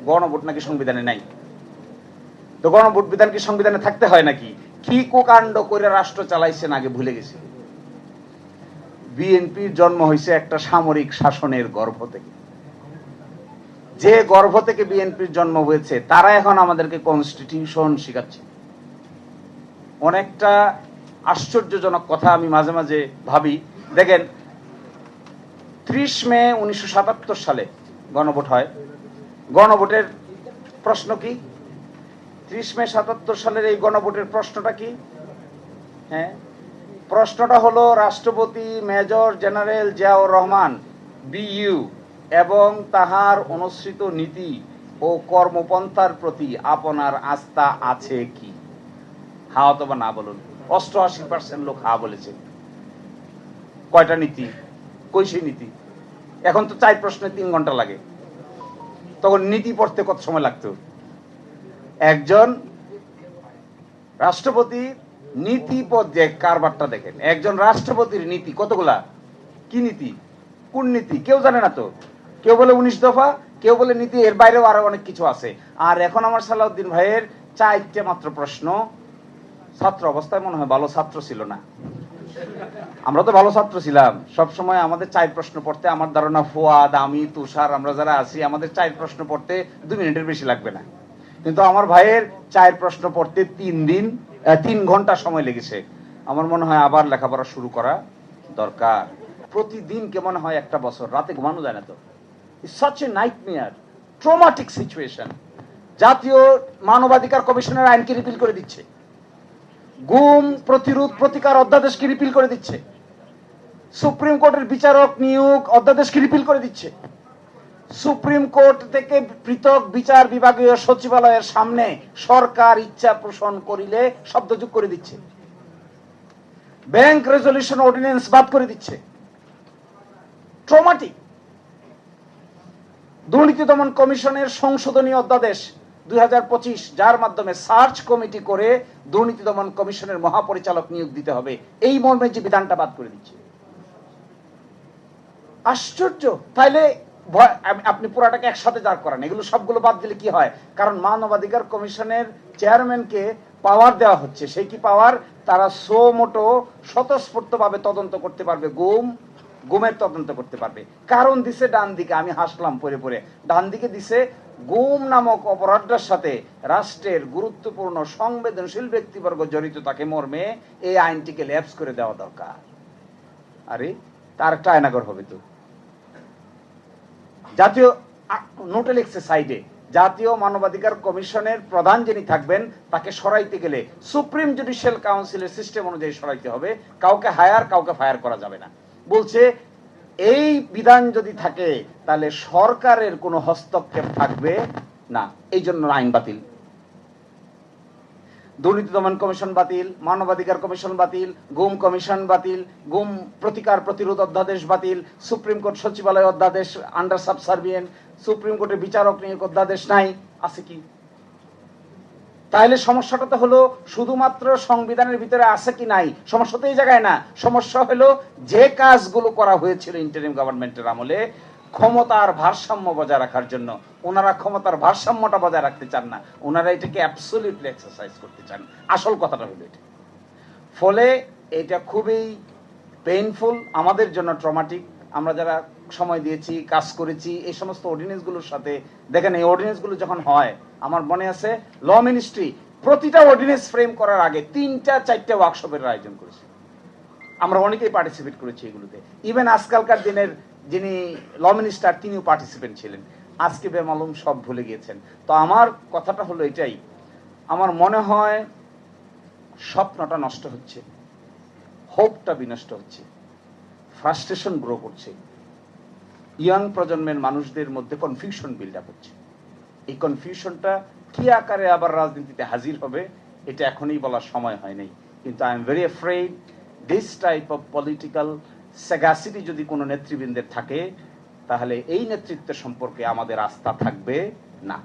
গণভোট নাকি সংবিধানে নাই। তো গণভোট বিধান কি সংবিধানে থাকতে হয় নাকি? কি কুকাণ্ড করে রাষ্ট্র চালাইছেন আগে ভুলে গেছে। বিএনপির জন্ম হয়েছে একটা সামরিক শাসনের গর্ভ থেকে। যে গর্ভ থেকে বিএনপির জন্ম হয়েছে তারা এখন আমাদেরকে কনস্টিটিউশন শিখাচ্ছে। অনেকটা আশ্চর্যজনক কথা আমি মাঝে মাঝে ভাবি। দেখেন 30 মে 1977 সালে গণভোট হয়। গণভোটের প্রশ্ন কি? 30 মে 77 সালের এই গণভোটের প্রশ্নটা কি? হ্যাঁ, প্রশ্নটা হলো রাষ্ট্রপতি major general Ziaur Rahman BU এবং তাহার অনুসৃত নীতি ও কর্মপন্থার প্রতি আপনার আস্থা আছে কি? হ্যাঁ অথবা না বলুন। 88% লোক হ্যাঁ বলেছে। কয়টা নীতি? কই সেই নীতি? এখন তো 4 প্রশ্নে 3 ঘন্টা লাগে, তখন নীতি পড়তে কত সময় লাগতো? একজন রাষ্ট্রপতির নীতি পদে কারবারটা দেখেন। একজন রাষ্ট্রপতির নীতি কতগুলা? কি নীতি? কোন নীতি? কেউ জানে না তো। কেউ বলে 19 দফা, কেউ বলে নীতি, এর বাইরেও আরো অনেক কিছু আছে। আর এখন আমার সালাউদ্দিন ভাইয়ের 4টে মাত্র প্রশ্ন। ছাত্র অবস্থায় মনে হয় ভালো ছাত্র ছিল না। আমরা তো ভালো ছাত্র ছিলাম। সব সময় আমাদের 4 প্রশ্ন পড়তে, আমার ধারণা ফুয়াদ, আমি, তুষার, আমরা যারা আছি, আমাদের 4 প্রশ্ন পড়তে 2 মিনিটের বেশি লাগবে না। কিন্তু আমার ভাইয়ের 4 প্রশ্ন পড়তে 3 ঘন্টা সময় লেগেছে। আমার মনে হয় আবার লেখাপড়া শুরু করা দরকার। প্রতিদিন কেমন হয় একটা বছর, রাতে ঘুমানো যায় না তো। It's such a nightmare, traumatic situation. জাতীয় মানবাধিকার কমিশনের আইনকে রিপিল করে দিচ্ছে, গুম প্রতিরোধ প্রতিকার অধ্যাদেশকে রিপিল করে দিচ্ছে, সুপ্রিম কোর্টের বিচারক নিয়োগ অধ্যাদেশকে রিপিল করে দিচ্ছে, সুপ্রিম কোর্ট থেকে পৃথক বিচার বিভাগীয় সচিবালয়ের সামনে সরকার ইচ্ছা পোষণ করিলে শব্দযোগ করে দিচ্ছে, ব্যাংক রেজলিউশন অর্ডিন্যান্স বাদ করে দিচ্ছে। ট্রমাটিক। দুর্নীতি দমন কমিশনের সংশোধনী অধ্যাদেশ 2025, যার মাধ্যমে সার্চ কমিটি করে দুর্নীতি দমন কমিশনের মহাপরিচালক নিয়োগ দিতে হবে, এই মর্মে যে বিধানটা বাদ করে দিচ্ছে। আশ্চর্য। তাইলে আপনি পুরাটাকে একসাথে দাঁড় করান, এগুলো সবগুলো বাদ দিলে কি হয়? কারণ মানবাধিকার কমিশনের চেয়ারম্যানকে পাওয়ার দেওয়া হচ্ছে। সেই কি পাওয়ার? তারা সো মোটো স্বতঃস্ফূর্তভাবে তদন্ত করতে পারবে, গুমের তদন্ত করতে পারবে। কারণ দিছে ডান দিকে, আমি হাসলাম পরে পরে। ডান দিকে দিছে গুম নামক অপরাধের সাথে রাষ্ট্রের গুরুত্বপূর্ণ সংবেদনশীল ব্যক্তিবর্গ জড়িত তাকে মর্মে এই আইনটিকে ল্যাপস করে দেওয়া দরকার। আরে তার একটা আয়নাগর হবে তো। জাতীয় নোটে লিখছে সাইডে, জাতীয় মানবাধিকার কমিশনের প্রধান যিনি থাকবেন তাকে সরাইতে গেলে সুপ্রিম জুডিশিয়াল কাউন্সিলের সিস্টেম অনুযায়ী সরাইতে হবে। কাউকে হায়ার, কাউকে ফায়ার করা যাবে না। বলছে এই বিধান যদি থাকে তাহলে সরকারের কোনো হস্তক্ষেপ থাকবে না। এই জন্য আইন বাতিল। দুর্নীতি দমন কমিশন বাতিল, মানবাধিকার কমিশন বাতিল, গুম কমিশন বাতিল, গুম প্রতিকার প্রতিরোধ অধ্যাদেশ বাতিল, সুপ্রিম কোর্ট সচিবালয় অধ্যাদেশ আন্ডার সাবসার্ভিয়েন্ট, সুপ্রিম কোর্টের বিচারক নিয়োগ অধ্যাদেশ নাই। আছে কি? তাহলে সমস্যাটা তো হলো শুধুমাত্র সংবিধানের ভিতরে আছে কি নাই, সমস্যা তো এই জায়গায় না। সমস্যা হলো যে কাজগুলো করা হয়েছিল ইন্টারিম গভর্নমেন্টের আমলে ক্ষমতার ভারসাম্য বজায় রাখার জন্য, ওনারা ক্ষমতার ভারসাম্যটা বজায় রাখতে চান না, ওনারা এটাকে অ্যাবসলিউটলি এক্সারসাইজ করতে চান। আসল কথাটা হলো এটা। ফলে এটা খুবই পেইনফুল, আমাদের জন্য ট্রমাটিক। আমরা যারা সময় দিয়েছি, কাজ করেছি এই সমস্ত অর্ডিন্যান্সগুলোর সাথে, দেখেন এই অর্ডিন্যান্সগুলো যখন হয়, আমার মনে আছে ল মিনিস্ট্রি প্রতিটা অর্ডিন্যান্স ফ্রেম করার আগে 3-4টা ওয়ার্কশপের আয়োজন করেছে। আমরা অনেকেই পার্টিসিপেট করেছি এগুলোতে। ইভেন আজকালকার দিনের যিনি ল মিনিস্টার তিনিও পার্টিসিপেন্ট ছিলেন। আজকে বেমালুম সব ভুলে গিয়েছেন। তো আমার কথাটা হলো এটাই, আমার মনে হয় স্বপ্নটা নষ্ট হচ্ছে, হোপটা বিনষ্ট হচ্ছে, ফ্রাস্ট্রেশন গ্রো করছে, ইয়াং প্রজন্মের মানুষদের মধ্যে কনফিউশন বিল্ড আপ হচ্ছে। এই কনফিউশনটা কি আকারে আবার রাজনীতিতে হাজির হবে এটা এখনই বলার সময় হয় নাই। কিন্তু I am very afraid this type of political sagacity যদি কোনো নেতৃবৃন্দের থাকে তাহলে এই নেতৃত্ব সম্পর্কে আমাদের আস্থা থাকবে না।